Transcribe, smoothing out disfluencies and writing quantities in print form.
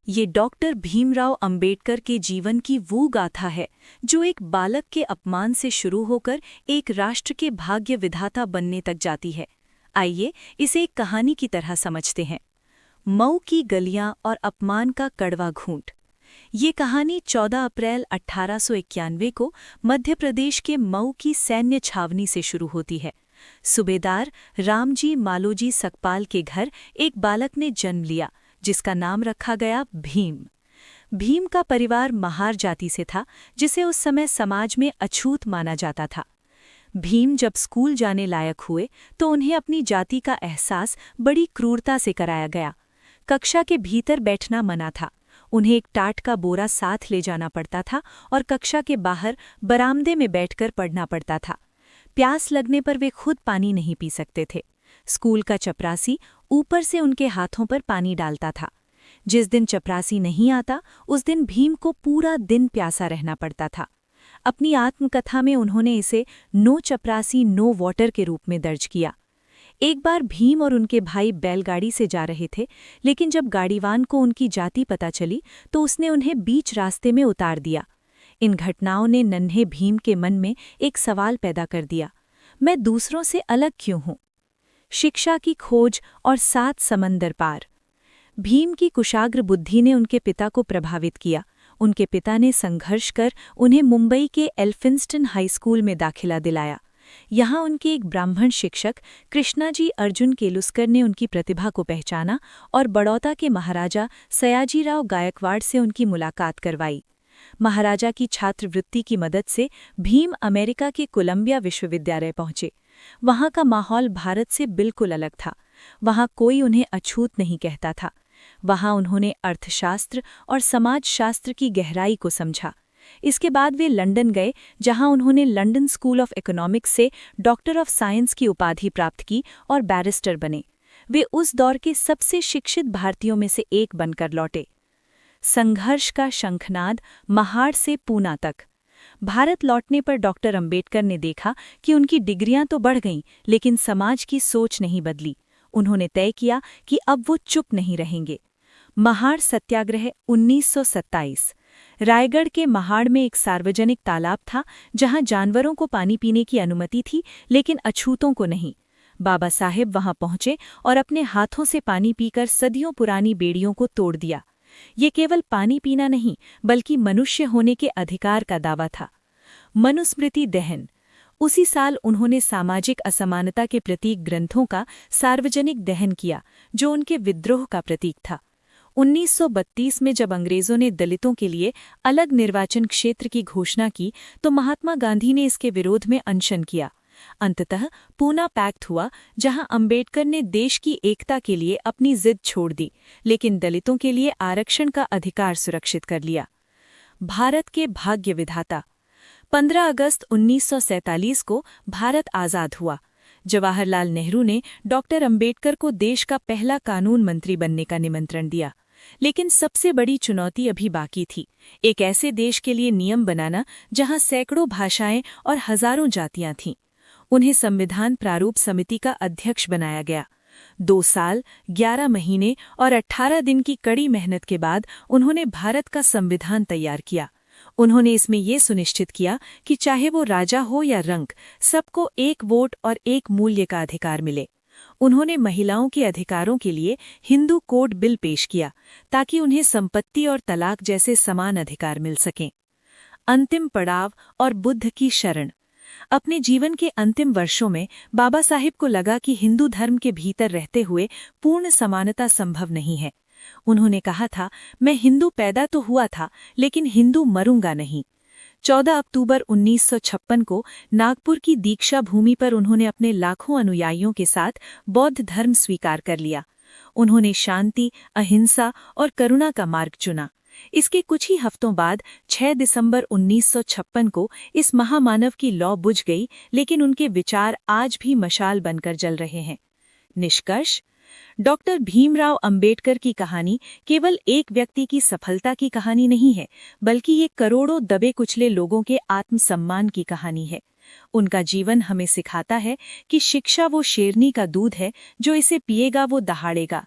ये डॉक्टर भीमराव अंबेडकर के जीवन की वो गाथा है जो एक बालक के अपमान से शुरू होकर एक राष्ट्र के भाग्य विधाता बनने तक जाती है। आइए इसे एक कहानी की तरह समझते हैं। मऊ की गलियां और अपमान का कड़वा घूंट। ये कहानी 14 अप्रैल 1891 को मध्य प्रदेश के मऊ की सैन्य छावनी से शुरू होती है। सूबेदार रामजी मालोजी सकपाल के घर एक बालक ने जन्म लिया जिसका नाम रखा गया भीम। भीम का परिवार महार जाति से था जिसे उस समय समाज में अछूत माना जाता था। भीम जब स्कूल जाने लायक हुए तो उन्हें अपनी जाति का एहसास बड़ी क्रूरता से कराया गया। कक्षा के भीतर बैठना मना था, उन्हें एक टाट का बोरा साथ ले जाना पड़ता था और कक्षा के बाहर बरामदे में बैठकर पढ़ना पड़ता था। प्यास लगने पर वे खुद पानी नहीं पी सकते थे। स्कूल का चपरासी ऊपर से उनके हाथों पर पानी डालता था। जिस दिन चपरासी नहीं आता उस दिन भीम को पूरा दिन प्यासा रहना पड़ता था। अपनी आत्मकथा में उन्होंने इसे नो चपरासी नो वाटर के रूप में दर्ज किया। एक बार भीम और उनके भाई बैलगाड़ी से जा रहे थे, लेकिन जब गाड़ीवान को उनकी जाति पता चली तो उसने उन्हें बीच रास्ते में उतार दिया। इन घटनाओं ने नन्हे भीम के मन में एक सवाल पैदा कर दिया, मैं दूसरों से अलग क्यों हूं? शिक्षा की खोज और 7 समंदर पार। भीम की कुशाग्र बुद्धि ने उनके पिता को प्रभावित किया। उनके पिता ने संघर्ष कर उन्हें मुंबई के एल्फिंस्टन हाई स्कूल में दाखिला दिलाया। यहाँ उनके एक ब्राह्मण शिक्षक कृष्णाजी अर्जुन केलुस्कर ने उनकी प्रतिभा को पहचाना और बड़ौदा के महाराजा सयाजीराव गायकवाड़ से उनकी मुलाकात करवाई। महाराजा की छात्रवृत्ति की मदद से भीम अमेरिका के कोलंबिया विश्वविद्यालय पहुंचे। वहां का माहौल भारत से बिल्कुल अलग था। वहां कोई उन्हें अछूत नहीं कहता था। वहां उन्होंने अर्थशास्त्र और समाजशास्त्र की गहराई को समझा। इसके बाद वे लंदन गए, जहां उन्होंने लंदन स्कूल ऑफ इकोनॉमिक्स से डॉक्टर ऑफ साइंस की उपाधि प्राप्त की और बैरिस्टर बने। वे उस दौर के सबसे शिक्षित भारतीयों में से एक बनकर लौटे। संघर्ष का शंखनाद महाड़ से पूना तक। भारत लौटने पर डॉक्टर अंबेडकर ने देखा कि उनकी डिग्रियां तो बढ़ गईं, लेकिन समाज की सोच नहीं बदली। उन्होंने तय किया कि अब वो चुप नहीं रहेंगे। महाड़ सत्याग्रह 1927। रायगढ़ के महाड़ में एक सार्वजनिक तालाब था जहां जानवरों को पानी पीने की अनुमति थी, लेकिन अछूतों को नहीं। बाबा साहेब वहां पहुंचे और अपने हाथों से पानी पीकर सदियों पुरानी बेड़ियों को तोड़ दिया। ये केवल पानी पीना नहीं, बल्कि मनुष्य होने के अधिकार का दावा था। मनुस्मृति दहन। उसी साल उन्होंने सामाजिक असमानता के प्रतीक ग्रंथों का सार्वजनिक दहन किया, जो उनके विद्रोह का प्रतीक था। 1932 में जब अंग्रेजों ने दलितों के लिए अलग निर्वाचन क्षेत्र की घोषणा की तो महात्मा गांधी ने इसके विरोध में अनशन किया। अंततः पूना पैक्ट हुआ, जहां अंबेडकर ने देश की एकता के लिए अपनी जिद छोड़ दी, लेकिन दलितों के लिए आरक्षण का अधिकार सुरक्षित कर लिया। भारत के भाग्य विधाता। 15 अगस्त 1947 को भारत आज़ाद हुआ। जवाहरलाल नेहरू ने डॉक्टर अंबेडकर को देश का पहला कानून मंत्री बनने का निमंत्रण दिया। लेकिन सबसे बड़ी चुनौती अभी बाकी थी, एक ऐसे देश के लिए नियम बनाना जहां सैकड़ों भाषाएं और हजारों जातियां थीं। उन्हें संविधान प्रारूप समिति का अध्यक्ष बनाया गया। 2 साल, 11 महीने और 18 दिन की कड़ी मेहनत के बाद उन्होंने भारत का संविधान तैयार किया। उन्होंने इसमें ये सुनिश्चित किया कि चाहे वो राजा हो या रंक, सबको एक वोट और एक मूल्य का अधिकार मिले। उन्होंने महिलाओं के अधिकारों के लिए हिंदू कोड बिल पेश किया ताकि उन्हें संपत्ति और तलाक जैसे समान अधिकार मिल सकें। अंतिम पड़ाव और बुद्ध की शरण। अपने जीवन के अंतिम वर्षों में बाबा साहिब को लगा कि हिंदू धर्म के भीतर रहते हुए पूर्ण समानता संभव नहीं है। उन्होंने कहा था, मैं हिंदू पैदा तो हुआ था, लेकिन हिंदू मरूंगा नहीं। 14 अक्टूबर 1956 को नागपुर की दीक्षा भूमि पर उन्होंने अपने लाखों अनुयायियों के साथ बौद्ध धर्म स्वीकार कर लिया। उन्होंने शांति, अहिंसा और करुणा का मार्ग चुना। इसके कुछ ही हफ्तों बाद 6 दिसंबर 1956 को इस महामानव की लौ बुझ गई, लेकिन उनके विचार आज भी मशाल बनकर जल रहे हैं। निष्कर्ष, डॉक्टर भीमराव अंबेडकर की कहानी केवल एक व्यक्ति की सफलता की कहानी नहीं है, बल्कि ये करोड़ों दबे कुचले लोगों के आत्मसम्मान की कहानी है। उनका जीवन हमें सिखाता है कि शिक्षा वो शेरनी का दूध है, जो इसे पिएगा वो दहाड़ेगा।